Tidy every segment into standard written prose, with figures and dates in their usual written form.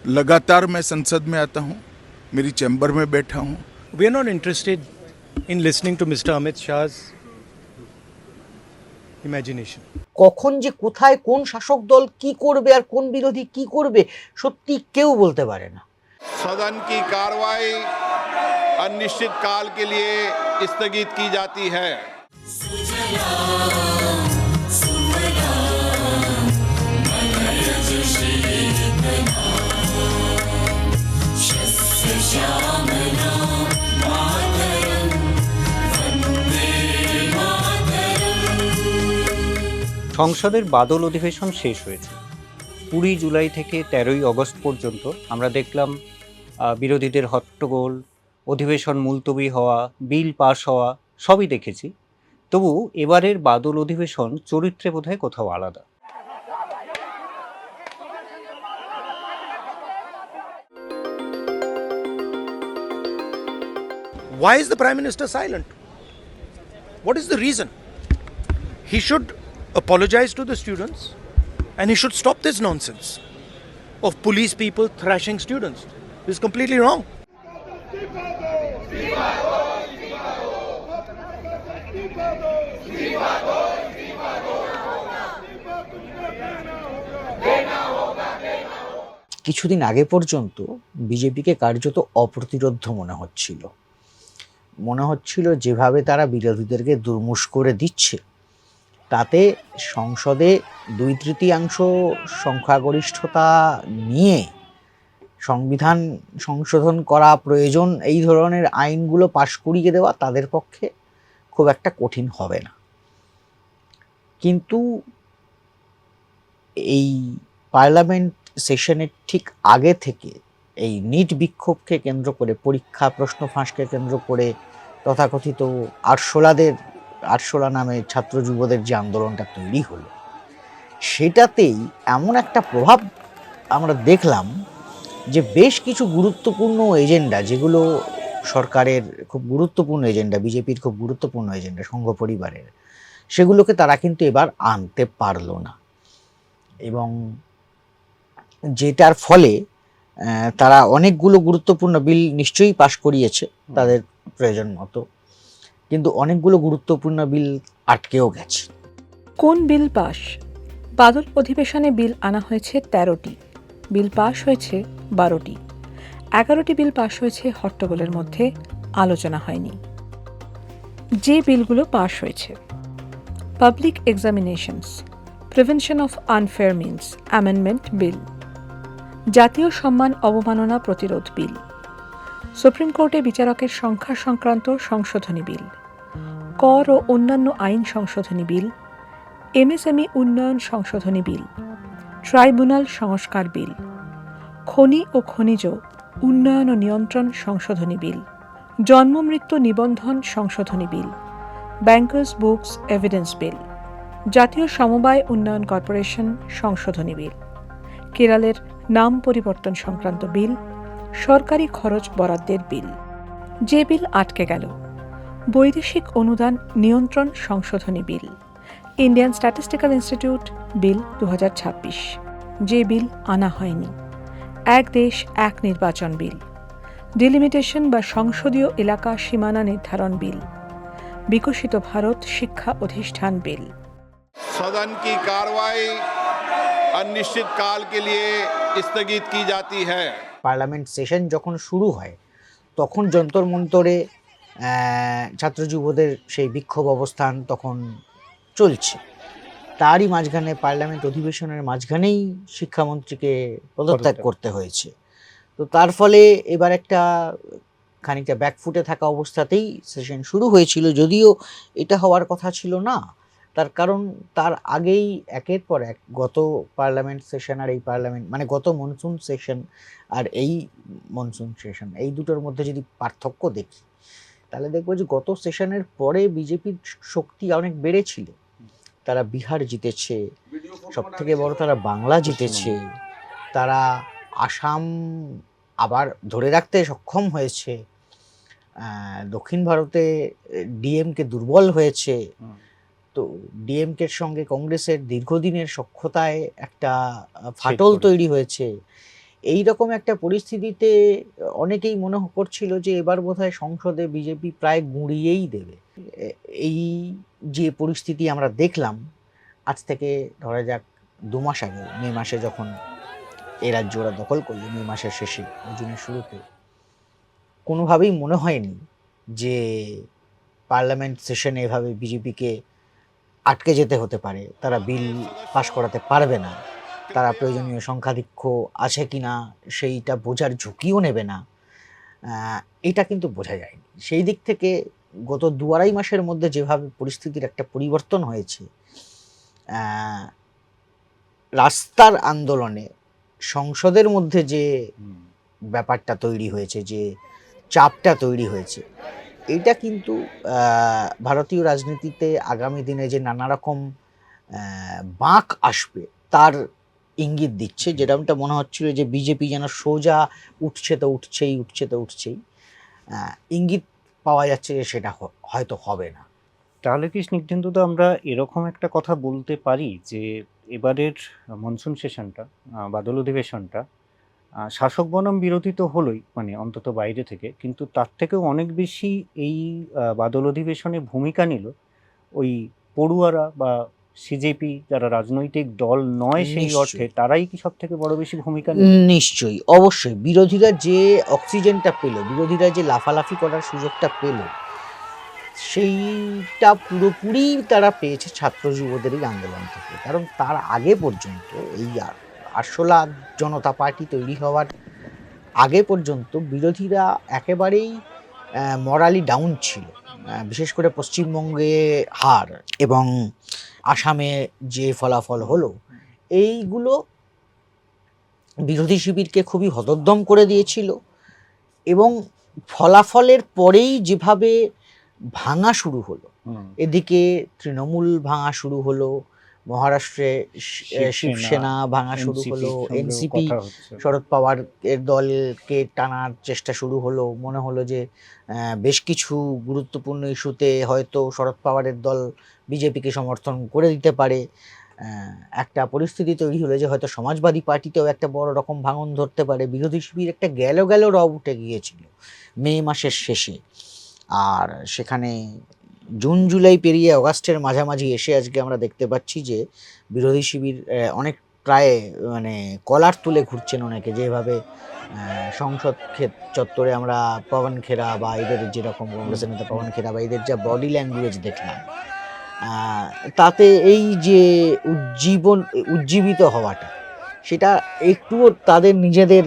लगातार मैं संसद में आता हूँ, मेरी चैम्बर में बैठा हूँ। We are not interested in listening to Mr. Amit Shah's imagination. কখন যে কোথায় কোন শাসক দল কি করবে আর কোন বিরোধী কি করবে সত্যি কেউ বলতে পারে না। सदन की कार्रवाई अनिश्चित काल के लिए स्थगित की जाती है। সংসদের বাদল অধিবেশন শেষ হয়েছে। 20 জুলাই থেকে 13ই আগস্ট পর্যন্ত আমরা দেখলাম বিরোধীদের হট্টগোল, অধিবেশন মুলতবি হওয়া, বিল পাস হওয়া সবই দেখেছি। তবু এবারের বাদল অধিবেশন চরিত্রে বোধহয় কোথাও আলাদা। Why is the Prime Minister silent? What is the reason? He should apologize to the students and he should stop this nonsense of police people thrashing students. This is completely wrong. কিছুদিন আগে পর্যন্ত বিজেপিকে কার্যত অপ্রতিরোধ্য মনে হচ্ছিল যেভাবে তারা বিরোধীদেরকে দুর্মুষ করে দিচ্ছে তাতে সংসদে 2/3 সংখ্যাগরিষ্ঠতা নিয়ে সংবিধান সংশোধন করা প্রয়োজন, এই ধরনের আইনগুলো পাশ করিয়ে দেওয়া তাদের পক্ষে খুব একটা কঠিন হবে না। কিন্তু এই পার্লামেন্ট সেশনের ঠিক আগে থেকে এই নিট বিক্ষোভকে কেন্দ্র করে, পরীক্ষা প্রশ্ন ফাঁসকে কেন্দ্র করে তথাকথিত আরশোলা নামে ছাত্র যুবদের যে আন্দোলনটা তৈরি হলো সেটাতেই এমন একটা প্রভাব আমরা দেখলাম যে বেশ কিছু গুরুত্বপূর্ণ এজেন্ডা, যেগুলো সরকারের খুব গুরুত্বপূর্ণ এজেন্ডা, বিজেপির খুব গুরুত্বপূর্ণ এজেন্ডা সংঘ পরিবারের, সেগুলোকে তারা কিন্তু এবার আনতে পারলো না। এবং যেটার ফলে তারা অনেকগুলো গুরুত্বপূর্ণ বিল নিশ্চয়ই পাশ করিয়েছে তাদের প্রয়োজন মতো, কিন্তু অনেকগুলো গুরুত্বপূর্ণ বিল আটকেও গেছে। কোন বিল পাশ? বাদল অধিবেশনে বিল আনা হয়েছে 13টি, বিল পাশ হয়েছে 12টি, 11টি বিল পাশ হয়েছে হট্টগোলের মধ্যে, আলোচনা হয়নি। যে বিলগুলো পাশ হয়েছে: public examinations, prevention of unfair means amendment bill, জাতীয় সম্মান অবমাননা প্রতিরোধ বিল, সুপ্রিম কোর্টে বিচারকের সংখ্যা সংক্রান্ত সংশোধনী বিল, কর ও অন্যান্য আইন সংশোধনী বিল, এমএসএমই উন্নয়ন সংশোধনী বিল, ট্রাইব্যুনাল সংস্কার বিল, খনি ও খনিজ উন্নয়ন ও নিয়ন্ত্রণ সংশোধনী বিল, জন্ম মৃত্যু নিবন্ধন সংশোধনী বিল, ব্যাংকার্স বুকস এভিডেন্স বিল, জাতীয় সমবায় উন্নয়ন কর্পোরেশন সংশোধনী বিল, কেরলের নাম পরিবর্তন সংক্রান্ত বিল, সরকারি খরচ বরাদ্দের বিল। যে বিল আটকে গেল: বৈদেশিক অনুদান নিয়ন্ত্রণ সংশোধনী বিল, ইন্ডিয়ান স্ট্যাটিস্টিক্যাল ইনস্টিটিউট বিল 2026। যে বিল আনা হয়নি: এক দেশ এক নির্বাচন বিল, ডিলিমিটেশন বা সংসদীয় এলাকা সীমানা নির্ধারণ বিল, বিকশিত ভারত শিক্ষা অধিষ্ঠান বিল। सदन की कार्रवाई अनिश्चित काल के लिए स्थगित की जाती है। পার্লামেন্ট সেশন যখন শুরু হয় তখন যন্তর মন্তরে ছাত্র যুবদের সেই বিক্ষোভ অবস্থান তখন চলছে। তারই মাঝখানে পার্লামেন্ট অধিবেশনের মাঝখানেই শিক্ষামন্ত্রীকে পদত্যাগ করতে হয়েছে। তো তার ফলে এবার একটা খানিকটা ব্যাকফুটে থাকা অবস্থাতেই সেশন শুরু হয়েছিল, যদিও এটা হওয়ার কথা ছিল না। তার কারণ তার আগেই একের পর এক গত পার্লামেন্ট সেশন আর এই পার্লামেন্ট, মানে গত মনসুন সেশন আর এই মনসুন সেশন, এই দুটোর মধ্যে যদি পার্থক্য দেখি তাহলে দেখবো যে গত সেশনের পরে বিজেপির শক্তি অনেক বেড়েছিল। তারা বিহার জিতেছে, সব থেকে বড় তারা বাংলা জিতেছে, তারা আসাম আবার ধরে রাখতে সক্ষম হয়েছে, দক্ষিণ ভারতে ডিএমকে দুর্বল হয়েছে। তো ডিএমকের সঙ্গে কংগ্রেসের দীর্ঘদিনের সখ্যতায় একটা ফাটল তৈরি হয়েছে। এই রকম একটা পরিস্থিতিতে অনেকেই মনে করছিল যে এবার বোধহয় সংসদে বিজেপি প্রায় গুঁড়িয়েই দেবে। এই যে পরিস্থিতি আমরা দেখলাম আজ থেকে ধরা যাক 2 মাস আগে, মে মাসে যখন এই রাজ্য ওরা দখল করলো, মে মাসের শেষে জুনের শুরুতে, কোনোভাবেই মনে হয়নি যে পার্লামেন্ট সেশনে এভাবে বিজেপিকে আটকে যেতে হতে পারে, তারা বিল পাশ করাতে পারবে না, তারা প্রয়োজনীয় সংখ্যাধিক্য আছে কি না সেইটা বোঝার ঝুঁকিও নেবে না, এটা কিন্তু বোঝা যায়নি। সেই দিক থেকে গত 2-2.5 মাসের মধ্যে যেভাবে পরিস্থিতির একটা পরিবর্তন হয়েছে, রাস্তার আন্দোলনে সংসদের মধ্যে যে ব্যাপারটা তৈরি হয়েছে, যে চাপটা তৈরি হয়েছে, এটা কিন্তু ভারতীয় রাজনীতিতে আগামী দিনে যে নানা রকম বাঁক আসবে তার ইঙ্গিত দিচ্ছে। যেরকমটা মনে হচ্ছিল যে বিজেপি যেন সোজা উঠছে তো উঠছেই, ইঙ্গিত পাওয়া যাচ্ছে যে সেটা হয়তো হবে না। তাহলে কি স্নিগ্ধেন্দু তো আমরা এরকম একটা কথা বলতে পারি যে এবারের মনসুন সেশনটা, বাদল অধিবেশনটা, শাসক বনাম বিরোধী তো হলোই, মানে অন্তত বাইরে থেকে, কিন্তু তার থেকেও অনেক বেশি এই বাদল অধিবেশনে ভূমিকা নিল ওই পড়ুয়ারা বা সিজেপি, যারা রাজনৈতিক দল নয় সেই অর্থে, তারাই কি সব থেকে বড় বেশি ভূমিকা নিল? নিশ্চয়ই, অবশ্যই। বিরোধীরা যে অক্সিজেনটা পেল, বিরোধীরা যে লাফালাফি করার সুযোগটা পেল, সেইটা পুরোপুরি তারা পেয়েছে ছাত্র যুবদেরই আন্দোলন থেকে। কারণ তার আগে পর্যন্ত, এই আরশোলা জনতা পার্টি তৈরি হওয়ার আগে পর্যন্ত বিরোধীরা একেবারেই মরালি ডাউন ছিল। বিশেষ করে পশ্চিমবঙ্গে হার এবং আসামে যে ফলাফল হলো, এইগুলো বিরোধী শিবিরকে খুবই হতোদ্যম করে দিয়েছিল। এবং ফলাফলের পরেই যেভাবে ভাঙা শুরু হলো, এদিকে তৃণমূল ভাঙা শুরু হলো, মহারাষ্ট্রে শিবসেনা ভাঙা শুরু হলো, এনসিপি শরদ পাওয়ার এর দলকে টানার চেষ্টা শুরু হলো। মনে হলো যে বেশ কিছু গুরুত্বপূর্ণ ইস্যুতে হয়তো শরদ পাওয়ারের দল বিজেপিকে সমর্থন করে দিতে পারে। একটা পরিস্থিতি তৈরি হলো যে হয়তো সমাজবাদী পার্টিতেও একটা বড় রকম ভাঙন ধরতে পারে। বিরোধী শিবির একটা গেল রব উঠে গিয়েছিল মে মাসের শেষে, আর সেখানে জুন জুলাই পেরিয়ে অগাস্টের মাঝামাঝি এসে আজকে আমরা দেখতে পাচ্ছি যে বিরোধী শিবির অনেক প্রায় মানে কলার তুলে ঘুরছেন অনেকে। যেভাবে সংসদ চত্বরে আমরা পবন খেরা বা এদের যেরকম কংগ্রেসের নেতা পবন খেরা বা এদের যা বডি ল্যাঙ্গুয়েজ দেখলাম, তাতে এই যে উজ্জীবিত হওয়াটা, সেটা একটুও তাদের নিজেদের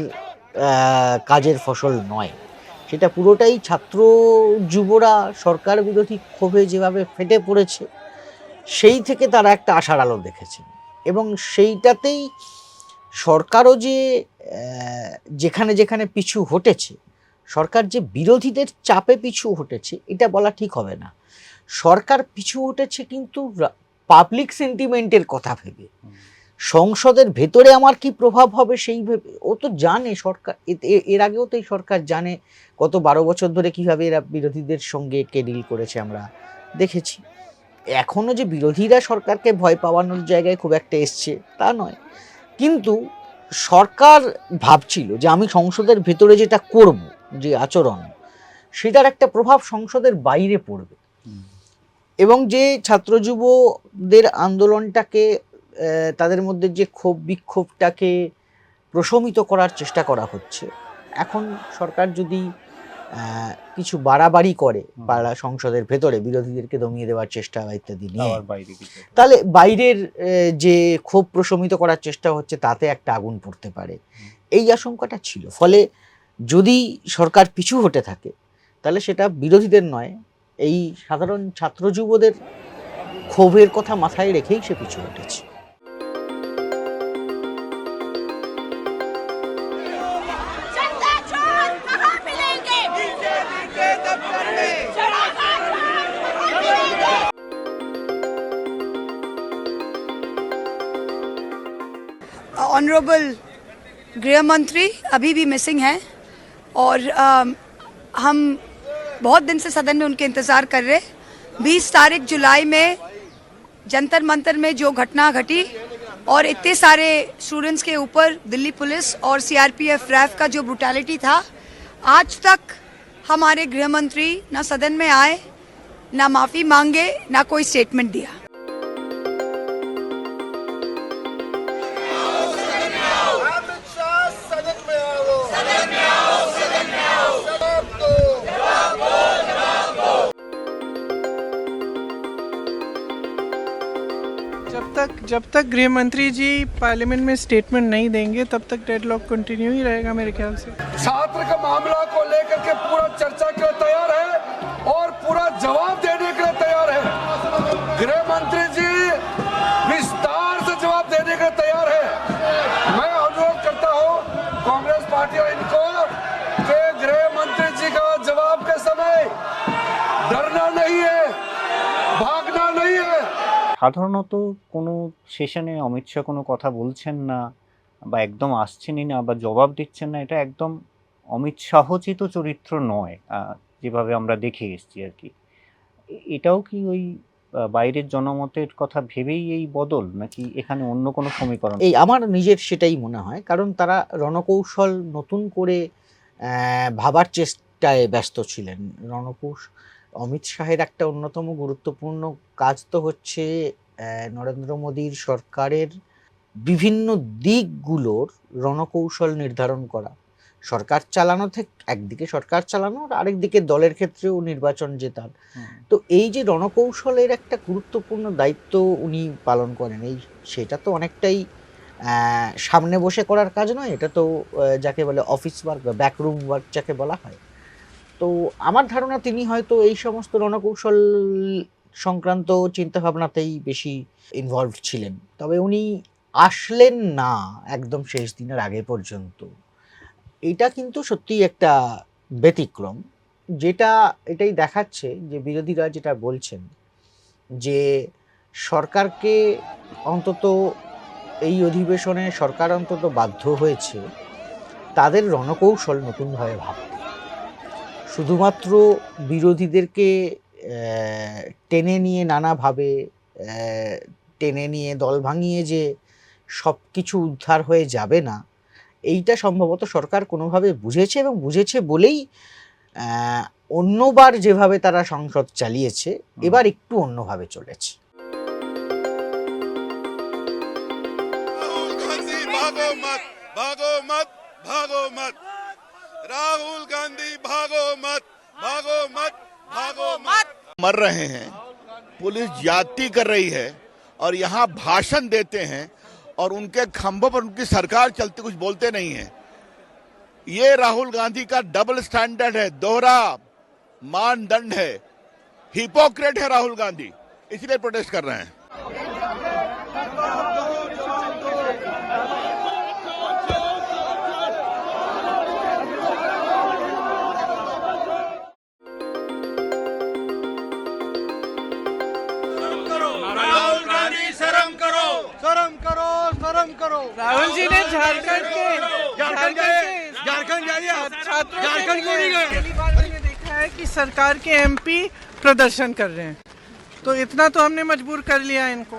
কাজের ফসল নয়। সেটা পুরোটাই ছাত্র যুবরা সরকার বিরোধী ক্ষোভে যেভাবে ফেটে পড়েছে, সেই থেকে তারা একটা আশার আলো দেখেছে। এবং সেইটাতেই সরকারও যে যেখানে যেখানে পিছু হটেছে, সরকার যে বিরোধীদের চাপে পিছু হটেছে এটা বলা ঠিক হবে না। সরকার পিছু হটেছে কিন্তু পাবলিক সেন্টিমেন্টের কথা ভেবে, সংসদের ভেতরে আমার কি প্রভাব হবে সেই ভেবে। ও তো জানে সরকার, এর আগেও তো এই সরকার জানে গত 12 বছর ধরে কিভাবে এরা বিরোধীদের সঙ্গে কে ডিল করেছে আমরা দেখেছি। এখনও যে বিরোধীরা সরকারকে ভয় পাওয়ানোর জায়গায় খুব একটা এসছে তা নয়, কিন্তু সরকার ভাবছিল যে আমি সংসদের ভেতরে যেটা করব, যে আচরণ, সেটার একটা প্রভাব সংসদের বাইরে পড়বে। এবং যে ছাত্র যুবদের আন্দোলনটাকে, তাদের মধ্যে যে ক্ষোভ বিক্ষোভটাকে প্রশমিত করার চেষ্টা করা হচ্ছে, এখন সরকার যদি কিছু বাড়াবাড়ি করে পাড়া সংসদের ভেতরে বিরোধীদেরকে দমিয়ে দেওয়ার চেষ্টা ইত্যাদি নিয়ে, তাহলে বাইরের যে ক্ষোভ প্রশমিত করার চেষ্টা হচ্ছে তাতে একটা আগুন পড়তে পারে, এই আশঙ্কাটা ছিল। ফলে যদি সরকার পিছু হটে থাকে তাহলে সেটা বিরোধীদের নয়, এই সাধারণ ছাত্র যুবদের ক্ষোভের কথা মাথায় রেখেই সে পিছু হটেছে। ऑनरेबल गृह मंत्री अभी भी मिसिंग हैं और हम बहुत दिन से सदन में उनके इंतज़ार कर रहे। 20 तारीख जुलाई में जंतर मंतर में जो घटना घटी और इतने सारे स्टूडेंट्स के ऊपर दिल्ली पुलिस और सीआरपीएफ रैफ का जो ब्रुटैलिटी था, आज तक हमारे गृह मंत्री ना सदन में आए, ना माफ़ी मांगे, ना कोई स्टेटमेंट दिया। जब तक गृह मंत्री जी पार्लियामेंट में स्टेटमेंट नहीं देंगे तब तक डेडलॉक कंटिन्यू ही रहेगा मेरे ख्याल से। छात्र का मामला को लेकर के पूरा चर्चा के लिए तैयार है और पूरा जवाब देने के लिए तैयार है। गृह मंत्री जी विस्तार से जवाब देने के लिए तैयार है। मैं अनुरोध करता हूं कांग्रेस पार्टी और इनको कि गृह मंत्री जी का जवाब के समय डरना नहीं है, भागना नहीं है। সাধারণত কোনো সেশনে অমিত শাহ কোনো কথা বলছেন না বা একদম আসছেনই না বা জবাব দিচ্ছেন না, এটা একদম অমিত শাহচিত চরিত্র নয়, যেভাবে আমরা দেখে এসেছি আর কি। এটাও কি ওই বাইরের জনমতের কথা ভেবেই এই বদল, নাকি এখানে অন্য কোনো সমীকরণ? এই আমার নিজের সেটাই মনে হয়, কারণ তারা রণকৌশল নতুন করে ভাবার চেষ্টায় ব্যস্ত ছিলেন। অমিত শাহের একটা অন্যতম গুরুত্বপূর্ণ কাজ তো হচ্ছে নরেন্দ্র মোদীর সরকারের বিভিন্ন দিকগুলোর রণকৌশল নির্ধারণ করা। সরকার চালানো থেকে একদিকে সরকার চালানো, আর আরেকদিকে দলের ক্ষেত্রেও নির্বাচন জেতার। তো এই যে রণকৌশলের একটা গুরুত্বপূর্ণ দায়িত্ব উনি পালন করেন, এই সেটা তো অনেকটাই সামনে বসে করার কাজ নয়, এটা তো যাকে বলে অফিস ওয়ার্ক বা ব্যাকরুম ওয়ার্ক যাকে বলা হয়। তো আমার ধারণা তিনি হয়তো এই সমস্ত রণকৌশল সংক্রান্ত চিন্তাভাবনাতেই বেশি ইনভলভ ছিলেন। তবে উনি আসলেন না একদম শেষ দিনের আগে পর্যন্ত, এটা কিন্তু সত্যিই একটা ব্যতিক্রম, যেটা এটাই দেখাচ্ছে যে বিরোধীরা যেটা বলছেন যে সরকারকে অন্তত এই অধিবেশনে সরকার অন্তত বাধ্য হয়েছে তাদের রণকৌশল নতুনভাবে ভাবতে। শুধুমাত্র বিরোধীদেরকে টেনে নিয়ে নানাভাবে টেনে নিয়ে দল ভাঙিয়ে যে সব কিছু উদ্ধার হয়ে যাবে না, এইটা সম্ভবত সরকার কোনোভাবে বুঝেছে, এবং বুঝেছে বলেই অন্যবার যেভাবে তারা সংসদ চালিয়েছে এবার একটু অন্যভাবে চলেছে। राहुल गांधी भागो मत, भागो मत, भागो मत। मर रहे हैं, पुलिस ज्यादती कर रही है और यहाँ भाषण देते हैं और उनके खंभों पर उनकी सरकार चलती, कुछ बोलते नहीं है। ये राहुल गांधी का डबल स्टैंडर्ड है, दोहरा मानदंड है, हिपोक्रेट है राहुल गांधी, इसलिए प्रोटेस्ट कर रहे हैं। राहुल जी ने झारखंड में देखा है कि सरकार के एमपी प्रदर्शन कर रहे हैं, तो इतना तो हमने मजबूर कर लिया इनको।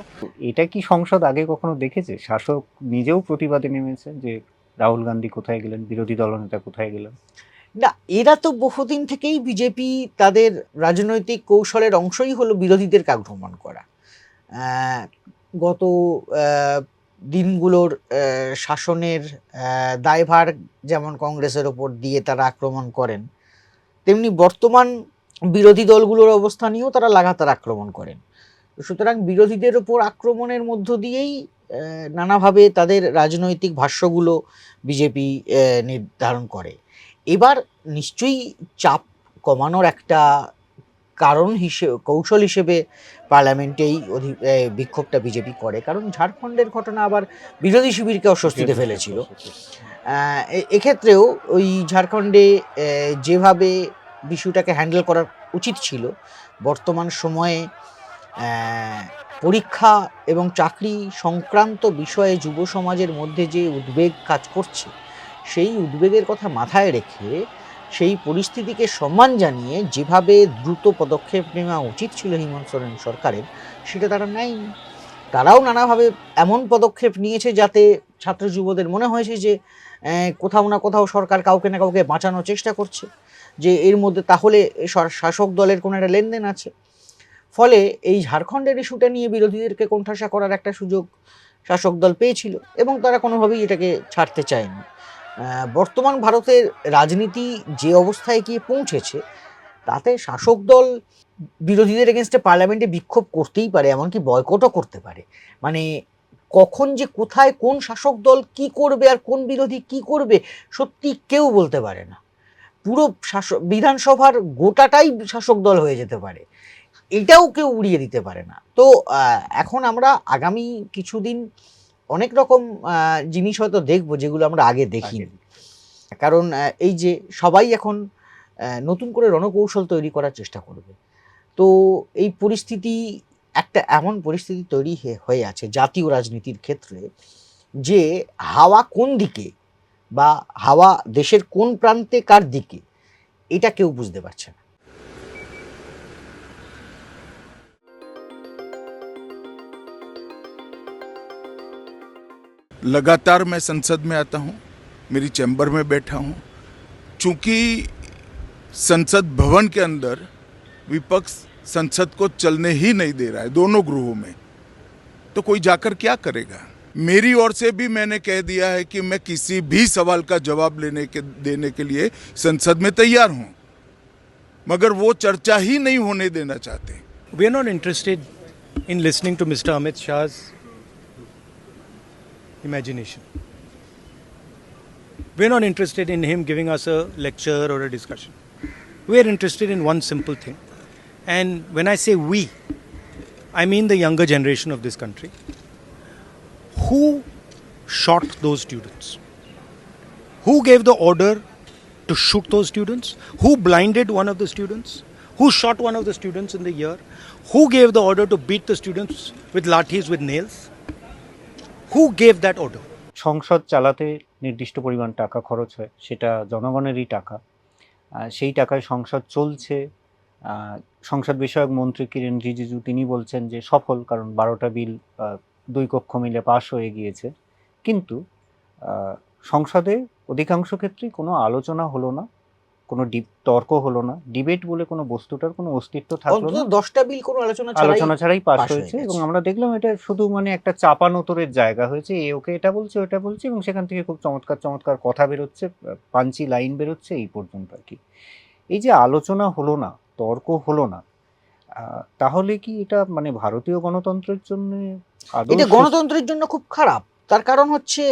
এটা কি সংসদ আগে কখনো দেখেছে? শাসক নিজেও প্রতিবাদে নেমেছে যে রাহুল গান্ধী কোথায় গেলেন, বিরোধী দলনেতা কোথায় গেলেন? না, এরা তো বহুদিন থেকেই বিজেপি তাদের রাজনৈতিক কৌশলের অংশই হলো বিরোধীদেরকে আক্রমণ করা। গত দিনগুলোর শাসনের দায়ভার যেমন কংগ্রেসের ওপর দিয়ে তারা আক্রমণ করেন, তেমনি বর্তমান বিরোধী দলগুলোর অবস্থা নিয়েও তারা লাগাতার আক্রমণ করেন। সুতরাং বিরোধীদের ওপর আক্রমণের মধ্য দিয়েই নানাভাবে তাদের রাজনৈতিক ভাষ্যগুলো বিজেপি নির্ধারণ করে। এবার নিশ্চয়ই চাপ কমানোর একটা কারণ হিসেবে, কৌশল হিসেবে পার্লামেন্টেই বিক্ষোভটা বিজেপি করে, কারণ ঝাড়খণ্ডের ঘটনা আবার বিরোধী শিবিরকে অস্বস্তিতে ফেলেছিল। এক্ষেত্রেও ওই ঝাড়খণ্ডে যেভাবে বিষয়টাকে হ্যান্ডেল করা উচিত ছিল, বর্তমান সময়ে পরীক্ষা এবং চাকরি সংক্রান্ত বিষয়ে যুব সমাজের মধ্যে যে উদ্বেগ কাজ করছে, সেই উদ্বেগের কথা মাথায় রেখে সেই পরিস্থিতিকে সম্মান জানিয়ে যেভাবে দ্রুত পদক্ষেপ নেওয়া উচিত ছিল হেমন্ত সোরেন সরকারের, সেটা তারা নেয়নি। তারাও নানাভাবে এমন পদক্ষেপ নিয়েছে যাতে ছাত্র যুবদের মনে হয়েছে যে কোথাও না কোথাও সরকার কাউকে না কাউকে বাঁচানোর চেষ্টা করছে, যে এর মধ্যে তাহলে শাসক দলের কোনো একটা লেনদেন আছে। ফলে এই ঝাড়খণ্ডের ইস্যুটা নিয়ে বিরোধীদেরকে কোণঠাসা করার একটা সুযোগ শাসক দল পেয়েছিল এবং তারা কোনোভাবেই এটাকে ছাড়তে চায়নি। বর্তমান ভারতের রাজনীতি যে অবস্থায় গিয়ে পৌঁছেছে তাতে শাসক দল বিরোধীদের এগেনস্টে পার্লামেন্টে বিক্ষোভ করতেই পারে, এমনকি বয়কটও করতে পারে। মানে কখন যে কোথায় কোন শাসক দল কি করবে আর কোন বিরোধী কি করবে সত্যি কেউ বলতে পারে না। পুরো বিধানসভার গোটাটাই শাসক দল হয়ে যেতে পারে, এটাও কেউ উড়িয়ে দিতে পারে না। তো এখন আমরা আগামী কিছুদিন অনেক রকম জিনিস হয়তো দেখবো যেগুলো আমরা আগে দেখিনি, কারণ এই যে সবাই এখন নতুন করে রণকৌশল তৈরি করার চেষ্টা করবে। তো এই পরিস্থিতি একটা এমন পরিস্থিতি তৈরি হয়ে আছে জাতীয় রাজনীতির ক্ষেত্রে যে হাওয়া কোন দিকে বা হাওয়া দেশের কোন প্রান্তে কার দিকে এটা কেউ বুঝতে পারছে না। लगातार मैं संसद में आता हूं, मेरी चैम्बर में बैठा हूं। चूंकि संसद भवन के अंदर विपक्ष संसद को चलने ही नहीं दे रहा है दोनों गृहों में, तो कोई जाकर क्या करेगा। मेरी ओर से भी मैंने कह दिया है कि मैं किसी भी सवाल का जवाब देने के लिए संसद में तैयार हूं, मगर वो चर्चा ही नहीं होने देना चाहते। We are not interested in listening to Mr. Amit Shah's imagination. We are not interested in him giving us a lecture or a discussion. We are interested in one simple thing. And when I say we, I mean the younger generation of this country. Who shot those students? Who gave the order to shoot those students? Who blinded one of the students? Who shot one of the students in the ear? Who gave the order to beat the students with lathis, with nails? Who gave that order? সংসদ চালাতে নির্দিষ্ট পরিমাণ টাকা খরচ হয়, সেটা জনগণেরই টাকা। সেই টাকায় সংসদ চলছে। সংসদ বিষয়ক মন্ত্রী কিরেন রিজিজু তিনি বলছেন যে সফল, কারণ 12টা বিল 2 কক্ষ মিলে পাশ হয়ে গিয়েছে। কিন্তু সংসদে অধিকাংশ ক্ষেত্রেই কোনো আলোচনা হলো না, কোনো তর্ক হলো না, ডিবেট বলে কোনো বস্তুটার কোনো অস্তিত্ব থাকলো না। 10টা বিল কোনো আলোচনা ছাড়াই পাস হয়েছে এবং আমরা দেখলাম এটা শুধু মানে একটা চাপানোতরের জায়গা হয়েছে। ওকে এটা বলছে ওটা বলছে এবং সেখান থেকে খুব চমৎকার চমৎকার কথা বেরোচ্ছে, পাঞ্চি লাইন বেরোচ্ছে, এই পর্যন্ত আর কি। এই যে আলোচনা হলো না, তর্ক হলো না, তাহলে কি এটা মানে ভারতীয় গণতন্ত্রের জন্য এটা গণতন্ত্রের জন্য খুব খারাপ। তার কারণ হচ্ছে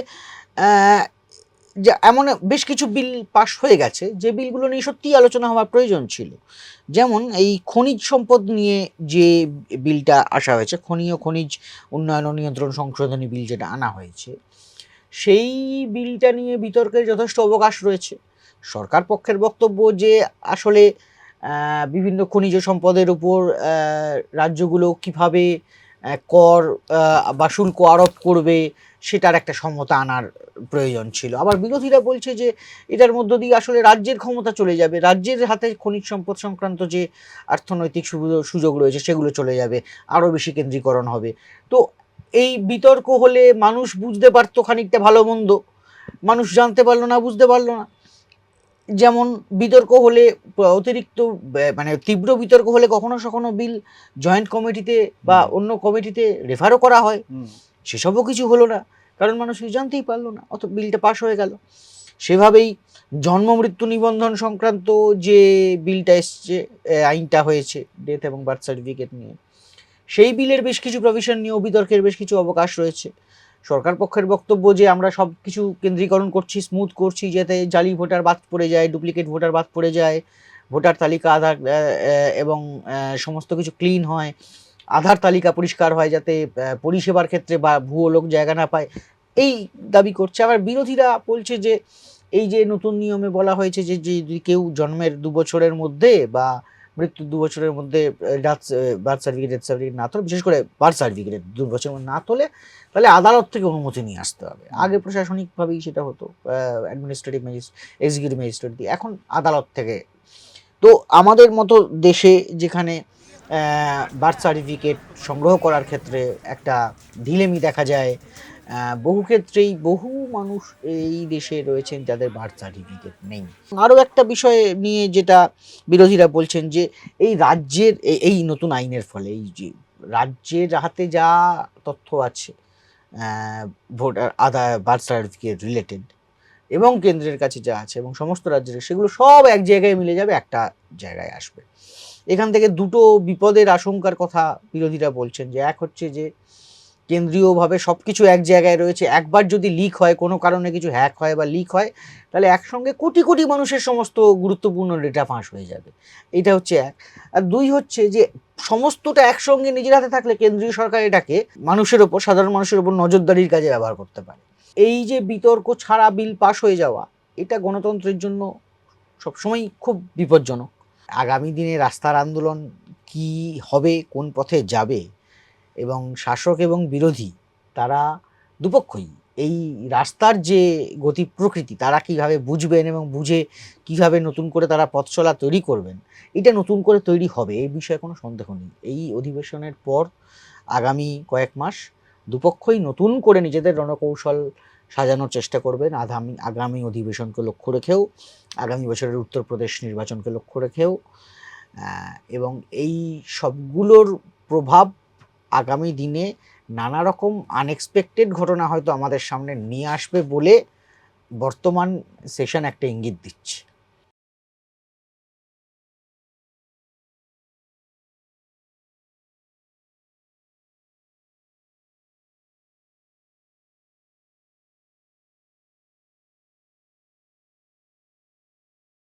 যে এমন বেশ কিছু বিল পাশ হয়ে গেছে যে বিলগুলো নিয়ে সত্যিই আলোচনা হওয়ার প্রয়োজন ছিল। যেমন এই খনিজ সম্পদ নিয়ে যে বিলটা আসা হয়েছে, খনিজ উন্নয়ন ও নিয়ন্ত্রণ সংশোধনী বিল যেটা আনা হয়েছে, সেই বিলটা নিয়ে বিতর্কের যথেষ্ট অবকাশ রয়েছে। সরকার পক্ষের বক্তব্য যে আসলে বিভিন্ন খনিজ সম্পদের উপর রাজ্যগুলো কিভাবে কর বা শুল্ক আরোপ করবে সেটার একটা সমতা আনার প্রয়োজন ছিল। আবার বিরোধীরা বলছে যে এটার মধ্য দিয়ে আসলে রাজ্যের ক্ষমতা চলে যাবে, রাজ্যের হাতে খনিজ সম্পদ সংক্রান্ত যে অর্থনৈতিক সুযোগ রয়েছে সেগুলো চলে যাবে, আরও বেশি কেন্দ্রীকরণ হবে। তো এই বিতর্ক হলে মানুষ বুঝতে পারতো খানিকটা ভালো মন্দ, মানুষ জানতে পারলো না, বুঝতে পারলো না। যেমন বিতর্ক হলে অতিরিক্ত মানে তীব্র বিতর্ক হলে কখনো কখনো বিল জয়েন্ট কমিটিতে বা অন্য কমিটিতে রেফারও করা হয়, সেসবও কিছু হলো না, কারণ মানুষ জানতেই পারলো না, অত বিলটা পাশ হয়ে গেল। সেভাবেই জন্ম মৃত্যু নিবন্ধন সংক্রান্ত যে বিলটা এসছে, আইনটা হয়েছে ডেথ এবং বার্থ সার্টিফিকেট নিয়ে, সেই বিলের বেশ কিছু প্রভিশন নিয়েও বিতর্কের বেশ কিছু অবকাশ রয়েছে। সরকার পক্ষের বক্তব্য যে আমরা সব কিছু কেন্দ্রীকরণ করছি, স্মুথ করছি, যাতে জালি ভোটার বাদ পড়ে যায়, ডুপ্লিকেট ভোটার বাদ পড়ে যায়, ভোটার তালিকা আধার এবং সমস্ত কিছু ক্লিন হয়, আধার তালিকা পরিষ্কার হয়, যাতে পরিষেবার ক্ষেত্রে বা ভুয়ো লোক জায়গা না পায়, এই দাবি করছে। আবার বিরোধীরা বলছে যে এই যে নতুন নিয়মে বলা হয়েছে যে যদি কেউ জন্মের 2 বছরের মধ্যে বা মৃত্যুর 2 বছরের মধ্যে বার্থ সার্টিফিকেট, ডেথ সার্টিফিকেট না তোলে, বিশেষ করে বার্থ সার্টিফিকেট 2 বছরের মধ্যে না তোলে, তাহলে আদালত থেকে অনুমতি নিয়ে আসতে হবে। আগে প্রশাসনিকভাবেই সেটা হতো, অ্যাডমিনিস্ট্রেটিভ এক্সিকিউটিভ ম্যাজিস্ট্রেট দিয়ে, এখন আদালত থেকে। তো আমাদের মতো দেশে যেখানে বার্থ সার্টিফিকেট সংগ্রহ করার ক্ষেত্রে একটা ঢিলেমি দেখা যায়। বহু ক্ষেত্রেই বহু মানুষ এই দেশে রয়েছেন যাদের বার্থ সার্টিফিকেট নেই। আরও একটা বিষয় নিয়ে যেটা বিরোধীরা বলছেন যে এই রাজ্যের এই নতুন আইনের ফলে এই যে রাজ্যের হাতে যা তথ্য আছে ভোটার আধার বার্থ সার্টিফিকেট রিলেটেড এবং কেন্দ্রের কাছে যা আছে এবং সমস্ত রাজ্যের, সেগুলো সব এক জায়গায় মিলে যাবে, একটা জায়গায় আসবে। এখান থেকে দুটো বিপদের আশঙ্কার কথা বিরোধীরা বলছেন, যে এক হচ্ছে যে কেন্দ্রীয়ভাবে সব কিছু এক জায়গায় রয়েছে, একবার যদি লিক হয়, কোনো কারণে কিছু হ্যাক হয় বা লিক হয়, তাহলে একসঙ্গে কোটি কোটি মানুষের সমস্ত গুরুত্বপূর্ণ ডেটা ফাঁস হয়ে যাবে। এটা হচ্ছে এক। আর দুই হচ্ছে যে সমস্তটা একসঙ্গে নিজের হাতে থাকলে কেন্দ্রীয় সরকার এটাকে মানুষের ওপর, সাধারণ মানুষের ওপর নজরদারির কাজে ব্যবহার করতে পারে। এই যে বিতর্ক ছাড়া বিল পাশ হয়ে যাওয়া, এটা গণতন্ত্রের জন্য সবসময় খুব বিপজ্জনক। আগামী দিনে রাস্তার আন্দোলন কি হবে, কোন পথে যাবে, এবং শাসক এবং বিরোধী তারা দুপক্ষই এই রাস্তার যে গতি প্রকৃতি তারা কিভাবে বুঝবেন এবং বুঝে কিভাবে নতুন করে তারা পথ চলা তৈরি করবেন, এটা নতুন করে তৈরি হবে, এই বিষয়ে কোনো সন্দেহ নেই। এই অধিবেশনের পর আগামী কয়েক মাস দুপক্ষই নতুন করে নিজেদের রণকৌশল সাজানোর চেষ্টা করবেন, আগামী অধিবেশনকে লক্ষ্য রেখেও, আগামী বছরের উত্তরপ্রদেশ নির্বাচনকে লক্ষ্য রেখেও। এবং এই সবগুলোর প্রভাব আগামী দিনে নানা রকম আনএক্সপেক্টেড ঘটনা হয়তো আমাদের সামনে নিয়ে আসবে বলে বর্তমান সেশন একটা ইঙ্গিত দিচ্ছে।